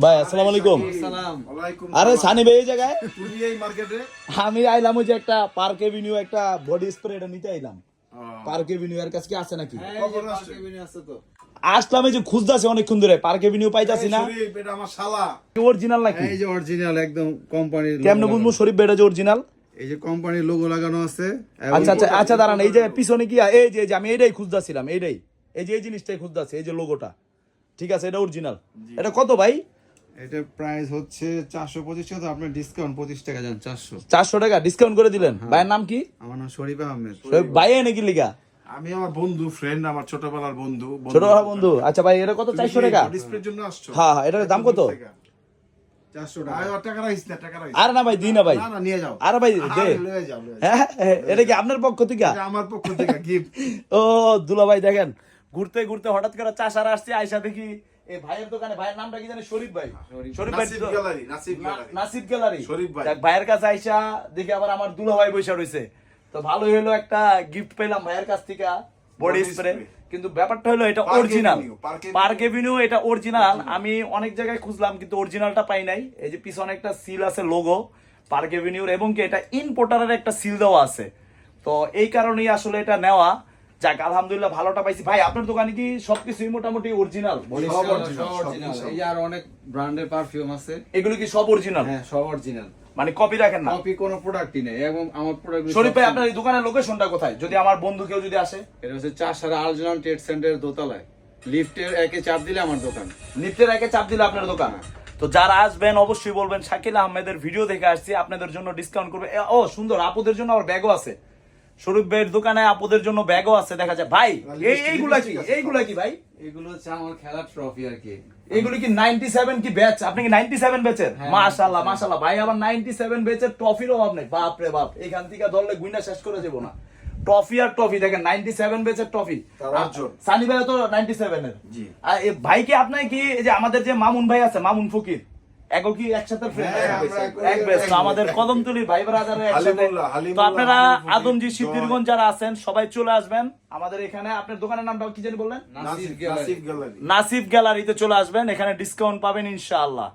ভাই আসসালামু আলাইকুম। আরে সানি ভাই এই জায়গায় আমি আইলাম ওই যে একটা পার্ক এভিনিউ একটা বডি স্প্রে এটা নিতে আইলাম। পার্ক এভিনিউ এর কাছে কি আছে নাকি? আসলাম এই যে খুঁজতাছি অনেকক্ষণ ধরে, পার্ক এভিনিউ পাইতাছি না। এটা আমার শালা অরিজিনাল নাকি? এই যে অরিজিনাল একদম কোম্পানির। কেমনে বুঝবো শরীফ ভাই এটা যে অরিজিনাল? এই যে কোম্পানির লোগো লাগানো আছে। আচ্ছা আচ্ছা আচ্ছা দাঁড়ান, এই যে পিছনে কি এই যে আমি এইটাই খুঁজতাছিলাম, এইটাই এই যে এই জিনিসটাই খুঁজতাছি, এই যে লোগোটা। ঠিক আছে, এটা অরিজিনাল। এটা কত ভাই? এটা প্রাইস হচ্ছে 425 টাকা, তো আপনার ডিসকাউন্ট 25 টাকা যান 400। 400 টাকা ডিসকাউন্ট করে দিলেন। ভাইয়ের নাম কি? আমার নাম শরীফ আহমেদ। শরীফ ভাই নাকি লিগা? আমি আমার বন্ধু, ফ্রেন্ড, আমার ছোটবেলার বন্ধু। ছোটবেলার বন্ধু। আচ্ছা ভাই এটা কত? 400 টাকা। ডিসপ্লের জন্য আসছো? হ্যাঁ হ্যাঁ, এটার দাম কত? 400 টাকা। আয় টাকা রাখিস না, টাকা রাখিস। আর না ভাই, দিই না ভাই। না না, নিয়ে যাও। আরে ভাই দে। লয়ে যাও, লয়ে যাও। হ্যাঁ এটা কি আপনার পক্ষ থেকে? এটা আমার পক্ষ থেকে গিফট। ও দুলা ভাই দেখেন, ঘুরতে ঘুরতে হঠাৎ করে চাষারা আসছে, আয়সা দেখি এই ভাইয়ের দোকানে। ভাইয়ের নামটা কি জানি? শরীফ ভাই। শরীফ ভাই নাসিব গ্যালারি, নাসিব গ্যালারি। নাসিব গ্যালারি। শরীফ ভাই। দেখ ভাইয়ের কাছে আইসা দেখি আবার আমার দুলা ভাই বসে রইছে। তো ভালোই হলো, একটা গিফট পেলাম ভাইয়ের কাছ থেকে, বডি স্প্রে। কিন্তু ব্যাপারটা হলো এটা অরিজিনাল। পার্ক এভিনিউ এটা অরিজিনাল। আমি অনেক জায়গায় খুঁজলাম কিন্তু অরিজিনালটা পাই নাই। এই যে পিছনে একটা সিল আছে লোগো পার্ক এভিনিউর, এবং কি এটা ইম্পোর্টারের একটা সিল দেওয়া আছে। তো এই কারণেই আসলে এটা নেওয়া। যাক আলহামদুলিল্লাহ ভালোটা পাইছি। ভাই আপনার দোকানে কি সবকিছুই মোটামুটি অরিজিনাল? এই আর অনেক ব্র্যান্ডের পারফিউম আছে। এগুলো কি সব অরিজিনাল? হ্যাঁ সব অরিজিনাল, মানে কপি রাখেন না? কপি কোনো প্রোডাক্টই নেই। এবং আমার প্রোডাক্ট শরীফ ভাই আপনার এই দোকানের লোকেশনটা কোথায়, যদি আমার বন্ধু কেউ যদি আসে? এটা হচ্ছে চাষারা আলজনান ট্রেড সেন্টারের দোতলায়, লিফটের একে চাপ দিলে আমার দোকান। লিফটের একে চাপ দিলে আপনার দোকান। তো যারা আসবেন অবশ্যই বলবেন শাকিল আহমেদের ভিডিও দেখে আসছি, আপনাদের জন্য ডিসকাউন্ট করবে। ও সুন্দর, আপুদের জন্য আবার ব্যাগও আছে। শরীফ ভাইয়ের দোকানে আপুদের জন্য ব্যাগও আছে দেখা যায়। ভাই এইগুলা কি ভাই? এগুলো হচ্ছে আমার খেলার ট্রফি আর কি। এগুলো কি 97 কি ব্যাচ? আপনি কি 97 ব্যাচের? মাশাআল্লাহ মাশাআল্লাহ ভাই, আবার 97 ব্যাচের ট্রফির অভাব নেই। বাপ রে বাপ, এখান থেকে ধরলে গুইনা শেষ করে দেব না। ট্রফি আর ট্রফি দেখেন, 97 ব্যাচের ট্রফি। সানি ভাই তো 97 এর। জি। আর এই ভাই কি আপনার কি এই যে আমাদের যে মামুন ভাই আছে, মামুন ফকির, এগো কি একসাথে ফ্রেন্ড? এক ব্যাচ। তো আমাদের কদমতলী ভাই ব্রাদারের একসাথে। তো আপনারা আদমজি সিদ্ধিরগঞ্জ যারা আছেন সবাই চলে আসবেন আমাদের এখানে। আপনার দোকানের নামটা কি জানি বললেন? নাসিব গ্যালারি। নাসিব গ্যালারিতে চলে আসবেন, এখানে ডিসকাউন্ট পাবেন ইনশাআল্লাহ।